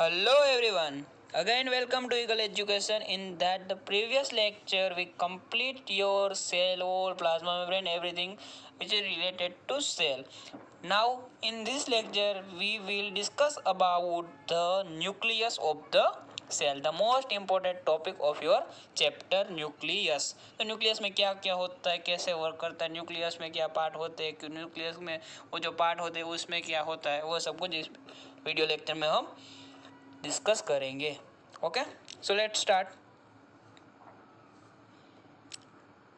Hello everyone. Again welcome to Eagle Education. In that the previous lecture we complete your cell or plasma membrane everything which is related to cell. Now in this lecture we will discuss about the nucleus of the cell, the most important topic of your chapter nucleus. तो nucleus में क्या क्या होता है, कैसे work करता है, nucleus में क्या पार्ट होते हैं, न्यूक्लियस में वो जो पार्ट होते हैं उसमें क्या होता है, वो सब कुछ इस वीडियो लेक्चर में हम डिस्कस करेंगे. Okay, so let's start.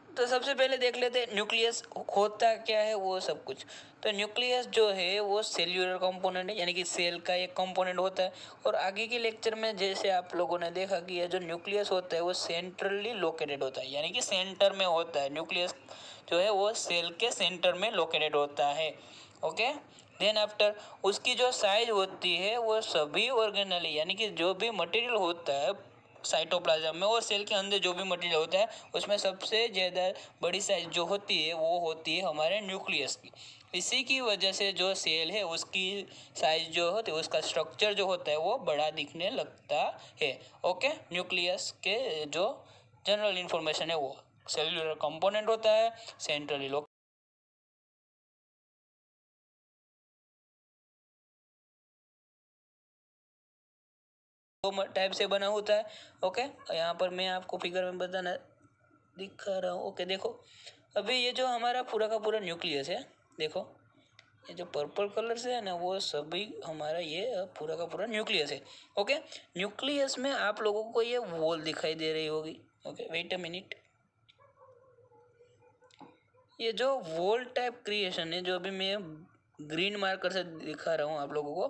तो सबसे पहले देख लेते हैं न्यूक्लियस होता क्या है वो सब कुछ. तो न्यूक्लियस जो है वो सेल्यूलर कंपोनेंट है, यानी कि सेल का एक कंपोनेंट होता है. और आगे के लेक्चर में जैसे आप लोगों ने देखा कि ये जो न्यूक्लियस होता है वो सेंट्रली लोकेटेड होता है, यानी कि सेंटर में होता है. न्यूक्लियस जो है वो सेल के सेंटर में लोकेटेड होता है. ओके, देन आफ्टर उसकी जो साइज होती है वो सभी ऑर्गेनली, यानी कि जो भी मटेरियल होता है साइटोप्लाज्म में और सेल के अंदर जो भी मटेरियल होता है उसमें सबसे ज़्यादा बड़ी साइज जो होती है वो होती है हमारे न्यूक्लियस की. इसी की वजह से जो सेल है उसकी साइज जो होती है, उसका स्ट्रक्चर जो होता है वो बड़ा दिखने लगता है. ओके, न्यूक्लियस के जो जनरल इंफॉर्मेशन है वो सेल्यूलर कंपोनेंट होता है, सेंट्रली टाइप से बना होता है. ओके, यहाँ पर मैं आपको फिगर में बताना दिखा रहा हूँ. ओके, देखो अभी ये जो हमारा पूरा का पूरा न्यूक्लियस है, देखो ये जो पर्पल कलर से है ना वो सभी हमारा ये पूरा का पूरा न्यूक्लियस है. ओके, न्यूक्लियस में आप लोगों को ये वॉल दिखाई दे रही होगी. Okay, wait a minute. ये जो वॉल टाइप क्रिएशन है जो अभी मैं ग्रीन मार्कर से दिखा रहा हूँ आप लोगों को,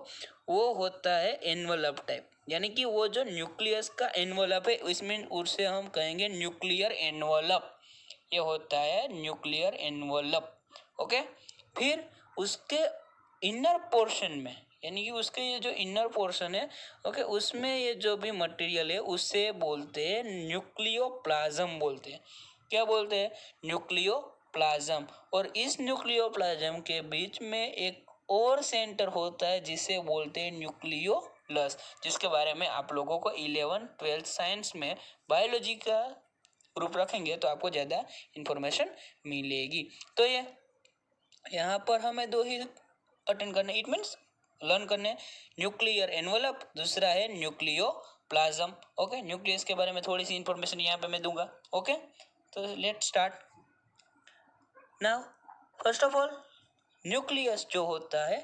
वो होता है एनवलप टाइप, यानी कि वो जो न्यूक्लियस का एनवलप है इसमें उससे हम कहेंगे न्यूक्लियर एनवलप. ये होता है न्यूक्लियर एनवलप. ओके, फिर उसके इनर पोर्शन में, यानी कि उसके ये जो इनर पोर्शन है, ओके, उसमें ये जो भी मटेरियल है उससे बोलते हैं न्यूक्लियोप्लाज्म बोलते हैं. क्या बोलते हैं? न्यूक्लियोप्लाज्म. और इस न्यूक्लियोप्लाज्म के बीच में एक और सेंटर होता है जिसे बोलते हैं न्यूक्लियोलस, जिसके बारे में आप लोगों को 11th-12th साइंस में बायोलॉजी का ग्रुप रखेंगे तो आपको ज़्यादा इंफॉर्मेशन मिलेगी. तो ये यहाँ पर हमें दो ही अटेंड करने, इट मीन्स लर्न करने. न्यूक्लियर एनवलप, दूसरा है न्यूक्लियो प्लाज्म. ओके, न्यूक्लियस के बारे में थोड़ी सी इंफॉर्मेशन यहाँ पे मैं दूंगा. ओके, तो let start now. First of all nucleus जो होता है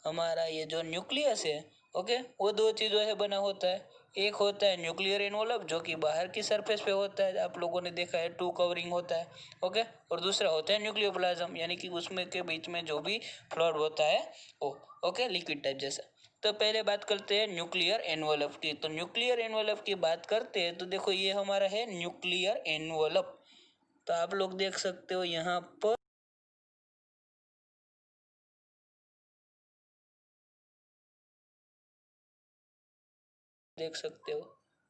हमारा, ये जो न्यूक्लियस है, ओके, वो दो चीज़ों से बना होता है. एक होता है न्यूक्लियर एनवलप जो कि बाहर की सरफेस पे होता है, आप लोगों ने देखा है टू कवरिंग होता है. ओके, और दूसरा होता है न्यूक्लियोप्लाज्म, यानी कि उसमें के बीच में जो भी फ्लूइड होता है वो. ओके, लिक्विड टाइप जैसा. तो पहले बात करते हैं न्यूक्लियर एनवलप की. तो न्यूक्लियर एनवलप की बात करते हैं तो देखो ये हमारा है न्यूक्लियर एनवलप. तो आप लोग देख सकते हो यहाँ पर देख सकते हो.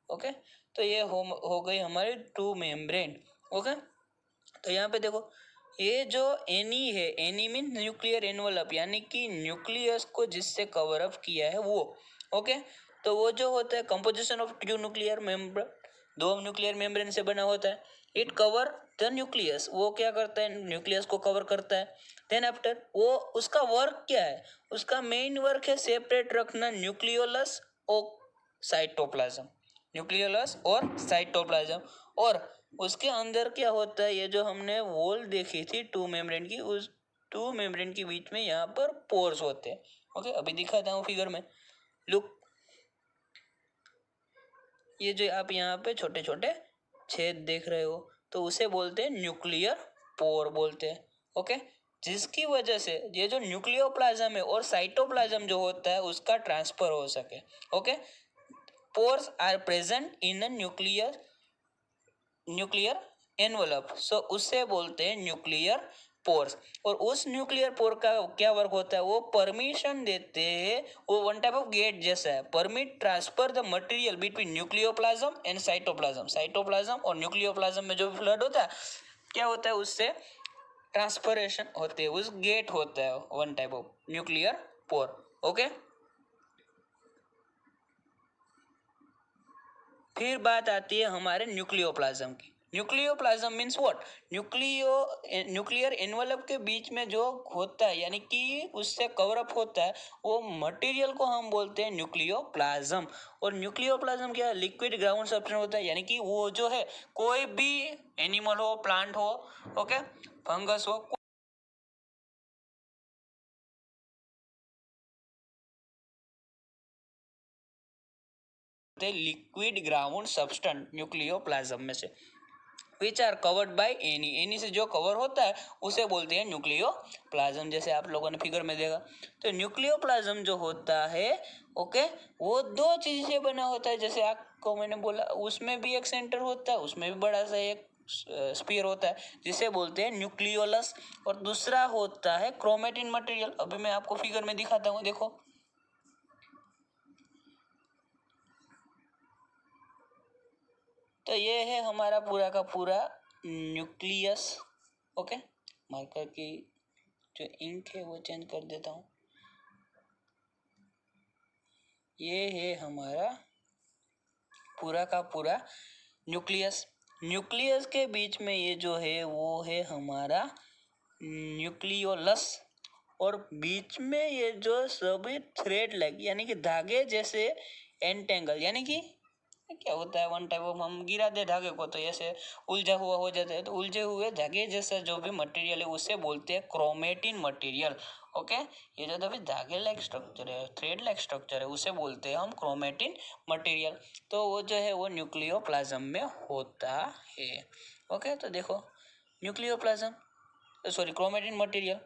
ओके, तो ये हो गई हमारी टू मेम्ब्रेन. ओके, तो यहाँ पे देखो ये जो एनी है, एनी मीन न्यूक्लियर एनवलप, यानी कि न्यूक्लियस को जिससे कवर अप किया है वो. ओके, तो वो जो होता है composition of two nuclear membrane, दो न्यूक्लियर मेम्ब्रेन से बना होता है. इट कवर द न्यूक्लियस, वो क्या करता है न्यूक्लियस को कवर करता है. देन आफ्टर वो उसका वर्क क्या है, उसका मेन वर्क है सेपरेट रखना न्यूक्लियोलस और साइटोप्लाज्म. न्यूक्लियोलस और साइटोप्लाज्म. और उसके अंदर क्या होता है, ये जो हमने वॉल देखी थी टू मेम्ब्रेन की, उस टू मेम्ब्रेन के बीच में यहाँ पर पोर्स होते हैं. ओके, अभी दिखाता हूँ फिगर में. लुक, ये जो आप यहाँ पे छोटे छोटे छेद देख रहे हो तो उसे बोलते हैं न्यूक्लियर पोर बोलते हैं. ओके, जिसकी वजह से ये जो न्यूक्लियोप्लाज्म है और साइटोप्लाज्म जो होता है उसका ट्रांसफर हो सके. Okay, pores are present in a nuclear envelope, so उससे बोलते हैं न्यूक्लियर पोर्स. और उस न्यूक्लियर पोर का क्या वर्क होता है, वो परमिशन देते हैं, वो वन टाइप ऑफ गेट जैसा है, permit transfer the material between nucleoplasm and cytoplasm. Cytoplasm और न्यूक्लियोप्लाज्म में जो भी फ्लूइड होता है क्या होता है, उससे ट्रांसफरेशन होते हैं, उस गेट होता है one type of nuclear pore. Okay, फिर बात आती है हमारे न्यूक्लियोप्लाज्म की। Nucleoplasm means what? Nuclear envelope के बीच में जो होता है यानी कि उससे कवर अप होता है, वो मटेरियल को हम बोलते हैं न्यूक्लियोप्लाज्म। और न्यूक्लियोप्लाज्म क्या है? लिक्विड ग्राउंड सब्सटेंस होता है, यानी कि वो जो है कोई भी एनिमल हो, प्लांट हो, ओके, फंगस हो, लिक्विड ग्राउंड सब्सटेंस न्यूक्लियोप्लाज्म में से which are covered by any से जो कवर होता है उसे बोलते हैं न्यूक्लियोप्लाज्म, जैसे आप लोगों ने फिगर में देखा। तो न्यूक्लियोप्लाज्म जो होता है, ओके, वो दो चीज से बना होता है। जैसे आपको मैंने बोला, उसमें भी एक सेंटर होता है, उसमें भी बड़ा सा एक स्पीयर होता है जिसे बोलते हैं न्यूक्लियोलस, और दूसरा होता है क्रोमेटिन मटेरियल। अभी मैं आपको फिगर में दिखाता हूँ, देखो। तो ये है हमारा पूरा का पूरा न्यूक्लियस, ओके। मार्कर की जो इंक है वो चेंज कर देता हूँ। ये है हमारा पूरा का पूरा न्यूक्लियस। न्यूक्लियस के बीच में ये जो है वो है हमारा न्यूक्लियोलस, और बीच में ये जो सभी थ्रेड लाइक यानी कि धागे जैसे एंटेंगल, यानी कि क्या होता है, वन टाइप ऑफ, हम गिरा दे धागे को तो ऐसे उलझा हुआ हो जाता है, तो उलझे हुए धागे जैसा जो भी मटेरियल है उसे बोलते हैं क्रोमेटिन मटेरियल, ओके। ये जो भी धागे लाइक स्ट्रक्चर है, थ्रेड लाइक स्ट्रक्चर है, उसे बोलते हैं हम क्रोमेटिन मटेरियल। तो वो जो है वो न्यूक्लियोप्लाज्म में होता है, ओके। तो देखो न्यूक्लियोप्लाज्म, सॉरी, क्रोमेटिन मटेरियल।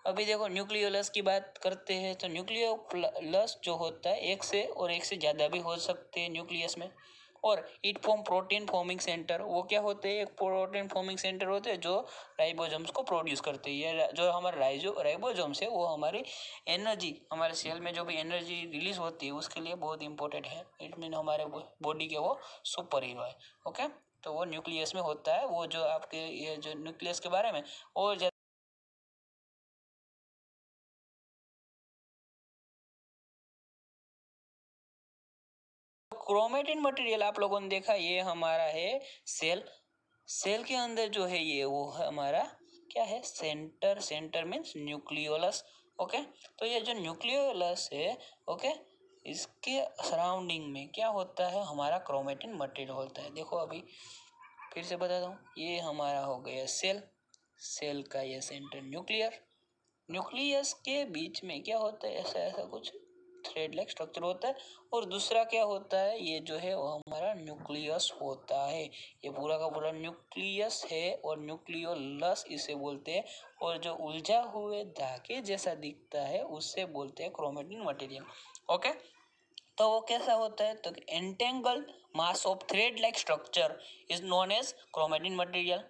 अभी देखो न्यूक्लियोलस की बात करते हैं। तो न्यूक्लियोलस जो होता है, एक से और एक से ज़्यादा भी हो सकते हैं न्यूक्लियस में। और it form protein forming centre. वो क्या होते हैं? एक प्रोटीन फॉर्मिंग सेंटर होते हैं जो राइबोसोम्स को प्रोड्यूस करते हैं। ये जो हमारे राइबोसोम्स है वो हमारी एनर्जी, हमारे सेल में जो भी एनर्जी रिलीज होती है उसके लिए बहुत इंपॉर्टेंट है। इट मीन हमारे बॉडी के वो सुपर हीरो है, ओके। तो वो न्यूक्लियस में होता है। वो जो आपके ये जो न्यूक्लियस के बारे में और क्रोमेटिन मटेरियल आप लोगों ने देखा, ये हमारा है सेल। सेल के अंदर जो है ये वो हमारा क्या है? Centre. Centre means nucleolus, okay. तो ये जो न्यूक्लियोलस है, ओके, इसके सराउंडिंग में क्या होता है? हमारा क्रोमेटिन मटेरियल होता है। देखो अभी फिर से बताता हूँ, ये हमारा हो गया सेल। सेल का ये सेंटर न्यूक्लियर। न्यूक्लियस के बीच में क्या होता है? ऐसा ऐसा कुछ थ्रेड लाइक स्ट्रक्चर होता है। और दूसरा क्या होता है? ये जो है वो हमारा न्यूक्लियस होता है। ये पूरा का पूरा न्यूक्लियस है और न्यूक्लियोलस इसे बोलते हैं। और जो उलझा हुए धागे जैसा दिखता है उससे बोलते हैं क्रोमेटिन मटेरियल, ओके। तो वो कैसा होता है? तो entangled mass of thread like structure is known as chromatin material.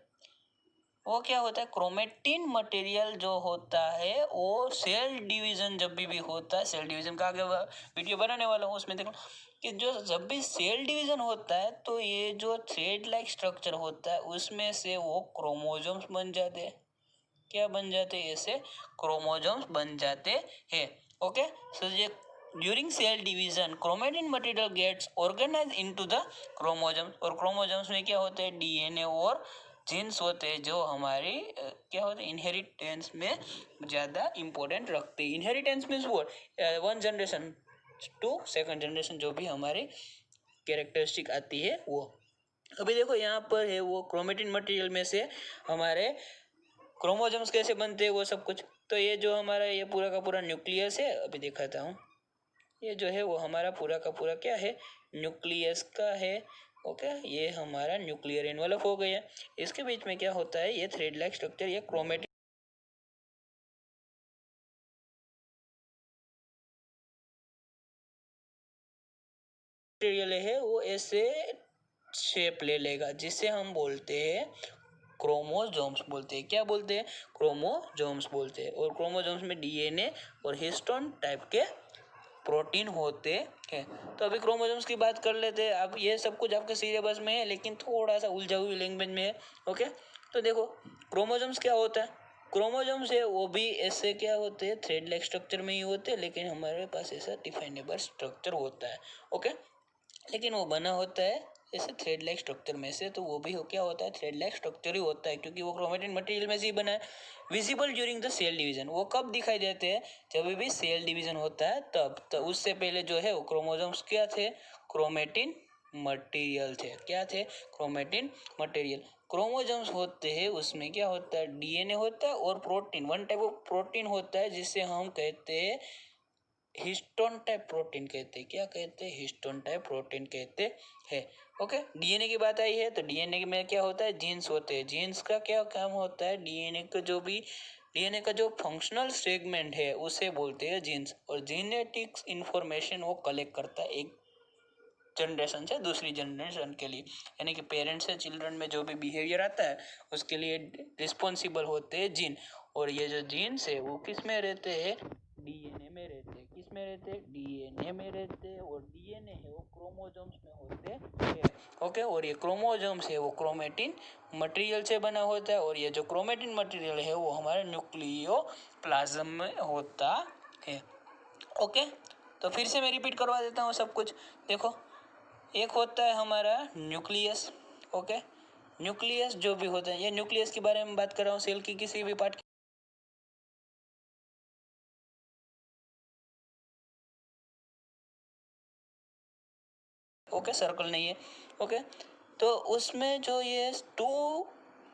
वो क्या होता है? क्रोमेटिन मटेरियल जो होता है वो सेल डिवीजन जब भी होता है, सेल डिवीजन का आगे वीडियो बनाने वाला हूँ, उसमें देखो कि जो जब भी सेल डिवीजन होता है तो ये जो थ्रेड लाइक स्ट्रक्चर होता है उसमें से वो क्रोमोजोम्स बन जाते हैं। क्या बन जाते हैं? ऐसे क्रोमोजोम्स बन जाते हैं, ओके। सो ये during cell division chromatin material gets organise into the chromosomes. और क्रोमोजोम्स में क्या होते हैं? डीएनए और जीन्स होते हैं जो हमारी क्या होते हैं? इनहेरिटेंस में ज़्यादा इंपॉर्टेंट रखते हैं। इनहेरिटेंस मीन्स वो one generation to second generation जो भी हमारी कैरेक्टरिस्टिक आती है वो। अभी देखो यहाँ पर है वो क्रोमेटिन मटेरियल में से हमारे क्रोमोसोम्स कैसे बनते हैं वो सब कुछ। तो ये जो हमारा ये पूरा का पूरा न्यूक्लियस है, अभी दिखाता हूँ। ये जो है वो हमारा पूरा का पूरा क्या है? न्यूक्लियस का है, ओके। ये हमारा न्यूक्लियर एनवलप हो गया। इसके बीच में क्या होता है? ये थ्रेड लाइक स्ट्रक्चर, ये क्रोमेटिन मटेरियल है वो ऐसे शेप ले लेगा जिसे हम बोलते हैं क्रोमोसोम्स बोलते हैं। क्या बोलते हैं? क्रोमोसोम्स बोलते हैं। और क्रोमोसोम्स में डीएनए और हिस्टोन टाइप के प्रोटीन होते हैं। तो अभी क्रोमोसोम्स की बात कर लेते हैं। अब ये सब कुछ आपके सिलेबस में है लेकिन थोड़ा सा उलझा हुई लैंग्वेज में है, ओके। तो देखो क्रोमोसोम्स क्या होता है? क्रोमोसोम्स है वो भी ऐसे क्या होते हैं? थ्रेड लाइक स्ट्रक्चर में ही होते हैं, लेकिन हमारे पास ऐसा डिफाइनेबल स्ट्रक्चर होता है, ओके। लेकिन वो बना होता है जैसे थ्रेड लाइक स्ट्रक्चर में से, तो वो भी क्या होता है, थ्रेड लाइक स्ट्रक्चर ही होता है, क्योंकि वो क्रोमेटिन मटेरियल में से ही बना है। Visible during the cell division, वो कब दिखाई देते हैं, जब भी सेल डिवीजन होता है तब। तो उससे पहले जो है वो क्रोमोसोम्स क्या थे, क्रोमेटिन मटेरियल थे। क्या थे, क्रोमेटिन मटेरियल। क्रोमोसोम्स होते हैं उसमें क्या होता है, डीएनए होता है और protein, one type of protein होता है जिससे हम कहते हैं हिस्टोन टाइप प्रोटीन कहते हैं। क्या कहते हैं, हिस्टोन टाइप प्रोटीन कहते हैं। ओके, डीएनए की बात आई है तो डीएनए में क्या होता है, जीन्स होते हैं। जीन्स का क्या काम होता है, डीएनए का जो फंक्शनल सेगमेंट है उसे बोलते हैं जीन्स। और जीनेटिक्स इंफॉर्मेशन वो कलेक्ट करता है एक जनरेशन से दूसरी जनरेशन के लिए, यानी कि पेरेंट्स से चिल्ड्रन में जो भी बिहेवियर आता है उसके लिए रिस्पॉन्सिबल होते हैं जीन। और ये जो जीन्स है वो किस में रहते हैं, डीएनए में रहते हैं। किस में रहते हैं, डीएनए में रहते हैं। और डीएनए है वो क्रोमोसोम्स में होते हैं। ओके, और ये क्रोमोसोम्स है वो क्रोमेटिन मटेरियल से बना होता है। और ये जो क्रोमेटिन मटेरियल है वो हमारे न्यूक्लियोप्लाज्म में होता है। ओके, तो फिर से मैं रिपीट करवा देता हूँ सब कुछ। देखो, एक होता है हमारा न्यूक्लियस। ओके, न्यूक्लियस जो भी होता है, ये न्यूक्लियस के बारे में बात कर रहा हूँ, सेल की किसी भी पार्ट। ओके, सर्कल नहीं है। ओके, तो उसमें जो ये टू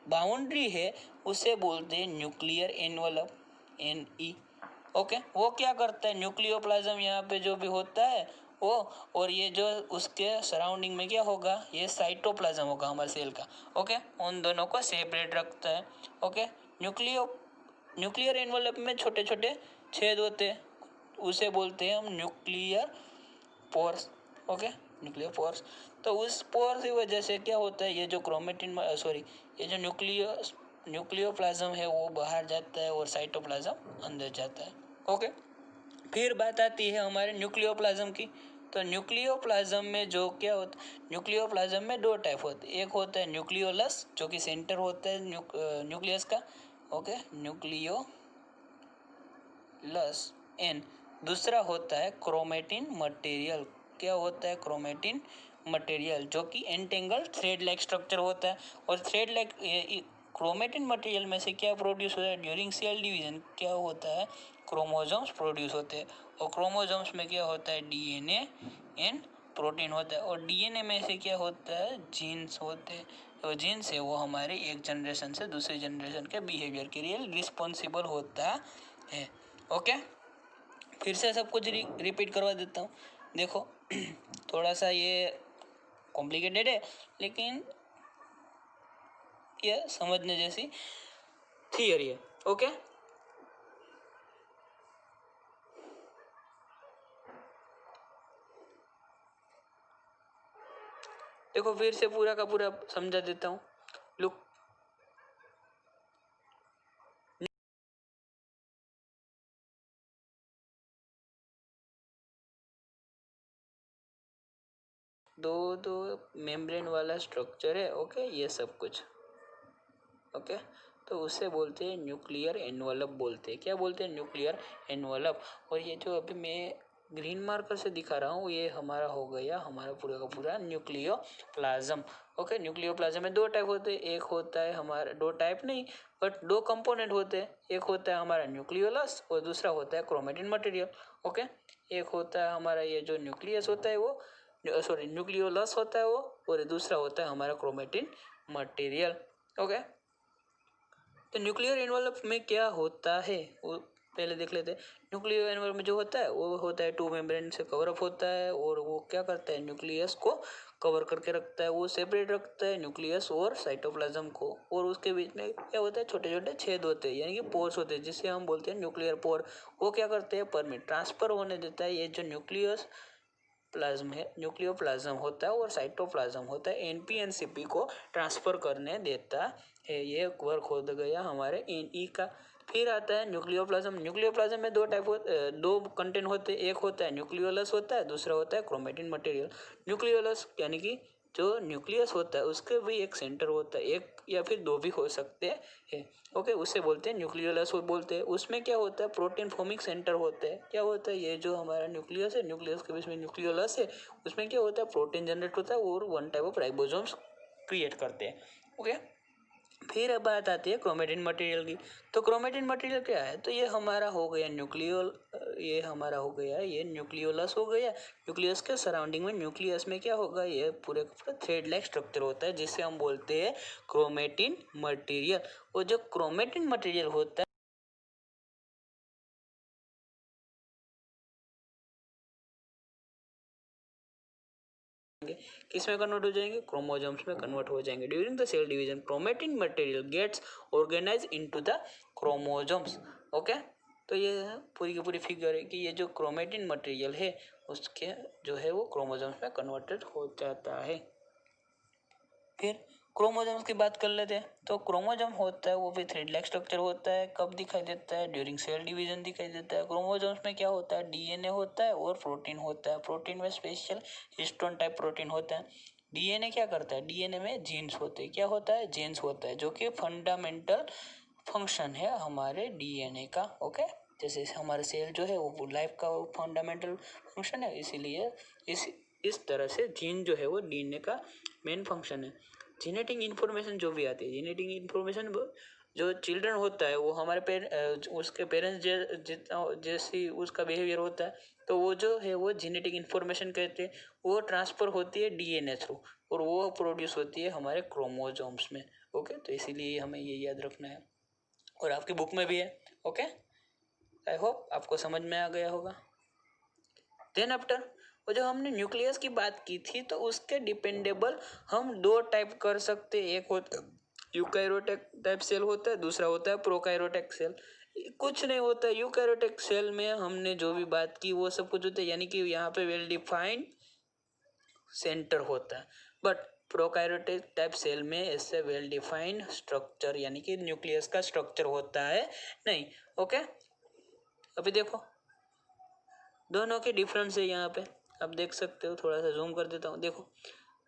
बाउंड्री है उसे बोलते हैं न्यूक्लियर एनवलप, NE। ओके, वो क्या करता है, न्यूक्लियोप्लाज्म यहाँ पे जो भी होता है वो, और ये जो उसके सराउंडिंग में क्या होगा, ये साइटोप्लाज्म होगा हमारे सेल का। ओके, उन दोनों को सेपरेट रखता है। ओके, न्यूक्लियर एनवलप में छोटे छोटे छेद होते हैं, उसे बोलते हैं हम nuclear pores. Okay, nuclear pores. तो उस पोर की वजह से क्या होता है, ये जो क्रोमेटिन सॉरी ये जो न्यूक्लियोप्लाज्म है वो बाहर जाता है और साइटोप्लाज्म अंदर जाता है। ओके, फिर बात आती है हमारे न्यूक्लियोप्लाज्म की। तो न्यूक्लियोप्लाज्म में जो क्या होता है, न्यूक्लियोप्लाज्म में दो टाइप होते हैं। एक होता है न्यूक्लियोलस जो कि सेंटर होता है न्यूक्लियस का। ओके, न्यूक्लियोलस एन। दूसरा होता है क्रोमेटिन मटेरियल। क्या होता है, क्रोमेटिन मटेरियल, जो कि एंटेंगल थ्रेड लाइक स्ट्रक्चर होता है। और थ्रेड लाइक क्रोमेटिन मटेरियल में से क्या प्रोड्यूस होता है, ड्यूरिंग सेल डिवीजन क्या होता है, क्रोमोसोम्स प्रोड्यूस होते हैं। और क्रोमोसोम्स में क्या होता है, डीएनए एंड प्रोटीन होता है। और डीएनए में से क्या होता है, जीन्स होते हैं। तो जीन्स है वो हमारे एक जनरेशन से दूसरी जनरेशन के बिहेवियर के लिए रिस्पॉन्सिबल होता है। ओके, फिर से सब कुछ रिपीट करवा देता हूँ। देखो थोड़ा सा ये कॉम्प्लिकेटेड है, लेकिन ये समझने जैसी थियरी है। ओके, देखो फिर से पूरा का पूरा समझा देता हूँ। लुक, दो दो मेम्ब्रेन वाला स्ट्रक्चर है। ओके, ये सब कुछ। ओके, तो उसे बोलते हैं न्यूक्लियर एनवलप बोलते हैं। क्या बोलते हैं, न्यूक्लियर एनवलप। और ये जो अभी मैं ग्रीन मार्कर से दिखा रहा हूँ ये हमारा हो गया हमारा पूरा का पूरा न्यूक्लियोप्लाज्म। ओके, न्यूक्लियोप्लाज्म में दो टाइप होते हैं। एक होता है हमारा, दो टाइप नहीं बट दो कंपोनेंट होते हैं। एक होता है हमारा न्यूक्लियोलस और दूसरा होता है क्रोमेटिन मटेरियल। ओके, एक होता है हमारा ये जो न्यूक्लियस होता है वो, सॉरी न्यूक्लियोलस होता है वो, और दूसरा होता है हमारा क्रोमेटिन मटेरियल। ओके, तो न्यूक्लियर एनवलप में क्या होता है वो पहले देख लेते हैं। न्यूक्लियर एनवलप में जो होता है वो होता है टू मेम्ब्रेन से कवर अप होता है। और वो क्या करता है, न्यूक्लियस को कवर करके रखता है, वो सेपरेट रखता है न्यूक्लियस और साइटोप्लाज्म को। और उसके बीच में क्या होता है, छोटे छोटे छेद होते हैं यानी कि पोर्स होते हैं, जिसे हम बोलते हैं न्यूक्लियर पोर। वो क्या करते हैं, परमिट ट्रांसफर होने देता है ये जो न्यूक्लियस प्लाज्म है, न्यूक्लियोप्लाज्म होता है और साइटोप्लाज्म होता है, एनपीएनसीपी को ट्रांसफर करने देता है। ये वर्क हो गया हमारे एनई का। फिर आता है न्यूक्लियोप्लाज्म। न्यूक्लियोप्लाज्म में दो टाइप दो कंटेंट होते हैं। एक होता है न्यूक्लियोलस होता है, दूसरा होता है क्रोमेटिन मटेरियल। न्यूक्लियोलस यानी कि जो न्यूक्लियस होता है उसके भी एक सेंटर होता है, एक या फिर दो भी हो सकते हैं। ओके, उसे बोलते हैं न्यूक्लियोलस बोलते हैं। उसमें क्या होता है, प्रोटीन फॉर्मिंग सेंटर होते हैं। क्या होता है, ये जो हमारा न्यूक्लियस है, न्यूक्लियस के बीच में न्यूक्लियोलस है, उसमें क्या होता है, प्रोटीन जनरेट होता है और one type of ribosomes create करते हैं। ओके, फिर अब बात आती है क्रोमेटिन मटेरियल की। तो क्रोमेटिन मटेरियल क्या है, तो ये हमारा हो गया न्यूक्लियोल, ये हमारा हो गया, ये न्यूक्लियोलस हो गया। न्यूक्लियस के सराउंडिंग में, न्यूक्लियस में क्या होगा, ये पूरे का पूरा थ्रेड लाइक स्ट्रक्चर होता है जिसे हम बोलते हैं क्रोमेटिन मटेरियल। और जो क्रोमेटिन मटेरियल होता है किसमें कन्वर्ट हो जाएंगे, क्रोमोसोम्स में कन्वर्ट हो जाएंगे। During the cell division chromatin material gets organise into the chromosomes. Okay, तो ये पूरी की पूरी फिगर है कि ये जो क्रोमेटिन मटेरियल है उसके जो है वो क्रोमोसोम्स में कन्वर्टेड हो जाता है। फिर क्रोमोसोम्स की बात कर लेते हैं। तो क्रोमोसोम होता है वो भी थ्रेड लाइक स्ट्रक्चर होता है। कब दिखाई देता है, ड्यूरिंग सेल डिवीजन दिखाई देता है। क्रोमोसोम्स में क्या होता है, डीएनए होता है और प्रोटीन होता है। प्रोटीन में स्पेशल हिस्टोन टाइप प्रोटीन होता है। डीएनए क्या करता है, डीएनए में जीन्स होते हैं। क्या होता है, जीन्स होता है, जो कि फंडामेंटल फंक्शन है हमारे डीएनए का। ओके, जैसे हमारे सेल जो है वो लाइफ का फंडामेंटल फंक्शन है, इसीलिए इस तरह से जीन जो है वो डीएनए का मेन फंक्शन है। जेनेटिक इन्फॉर्मेशन जो भी आती है, जेनेटिक इन्फॉर्मेशन जो चिल्ड्रन होता है वो हमारे उसके पेरेंट्स जितना जैसी उसका बिहेवियर होता है, तो वो जो है वो जेनेटिक इन्फॉर्मेशन कहते हैं। वो ट्रांसफर होती है डीएनए थ्रू और वो प्रोड्यूस होती है हमारे क्रोमोसोम्स में। ओके, तो इसीलिए हमें ये याद रखना है और आपकी बुक में भी है। ओके, आई होप आपको समझ में आ गया होगा। देन आफ्टर, वो जो हमने न्यूक्लियस की बात की थी, तो उसके डिपेंडेबल हम दो टाइप कर सकते हैं। एक होता यूकैरियोटिक टाइप सेल होता है, दूसरा होता है प्रोकैरियोटिक सेल। कुछ नहीं होता है यूकैरियोटिक सेल में, हमने जो भी बात की वो सब कुछ होता है, यानी कि यहाँ पे वेल डिफाइंड सेंटर होता है। बट प्रोकैरियोटिक टाइप सेल में ऐसे वेल डिफाइंड स्ट्रक्चर यानी कि न्यूक्लियस का स्ट्रक्चर होता है नहीं। ओके, अभी देखो दोनों के डिफरेंस है यहाँ पे, आप देख सकते हो। थोड़ा सा जूम कर देता हूँ, देखो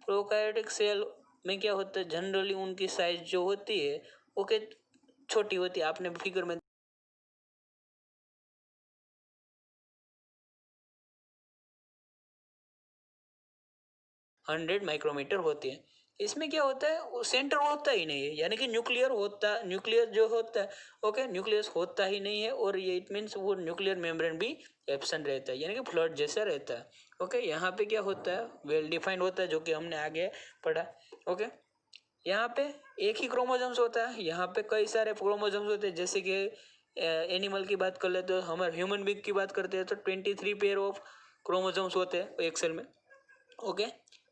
प्रोकैरियोटिक सेल में क्या होता है, जनरली उनकी साइज जो होती है वो के छोटी होती है। आपने फिगर में 100 माइक्रोमीटर होती है। इसमें क्या होता है, वो सेंटर होता ही नहीं है, यानी कि न्यूक्लियर जो होता है, ओके, न्यूक्लियस होता ही नहीं है। और ये इट मीन्स वो न्यूक्लियर मेम्ब्रेन भी एब्सेंट रहता है, यानी कि फ्लड जैसा रहता है। ओके, यहाँ पे क्या होता है, वेल डिफाइंड होता है, जो कि हमने आगे पढ़ा। ओके, यहाँ पे एक ही क्रोमोसोम्स होता है, यहाँ पे कई सारे क्रोमोसोम्स होते हैं। जैसे कि एनिमल की बात कर ले तो हमारे ह्यूमन बींग की बात करते हैं तो 23 पेयर ऑफ क्रोमोसोम्स होते हैं एक सेल में। ओके,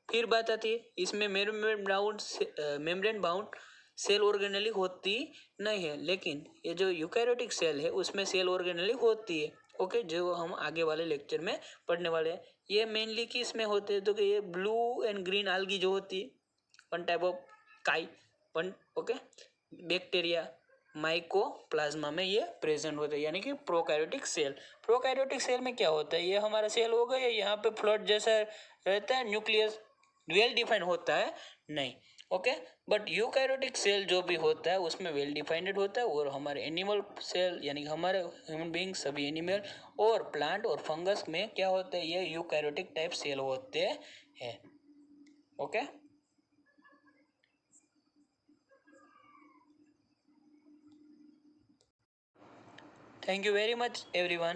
फिर बात आती है इसमें मेम्ब्रेन बाउंड सेल ऑर्गेनेली होती नहीं है, लेकिन ये जो यूकैरियोटिक सेल है उसमें सेल ऑर्गेनेली होती है। ओके, जो हम आगे वाले लेक्चर में पढ़ने वाले हैं। ये मेनली किस में होते हैं, तो कि ये ब्लू एंड ग्रीन algae जो होती है, वन टाइप ऑफ काई, वन, ओके, बैक्टीरिया माइकोप्लाज्मा में ये प्रेजेंट होता है, यानी कि प्रोकैरियोटिक सेल। प्रोकैरियोटिक सेल में क्या होता है, ये हमारा सेल हो गया, यहाँ पे फ्लड जैसा रहता है, न्यूक्लियस वेल डिफाइंड होता है नहीं। ओके, बट यूकैरियोटिक सेल जो भी होता है उसमें वेल डिफाइंड होता है। और हमारे एनिमल सेल यानी कि हमारे ह्यूमन बींग, सभी एनिमल और प्लांट और फंगस में क्या होता है, ये यूकैरियोटिक टाइप सेल होते हैं। Okay, thank you very much everyone.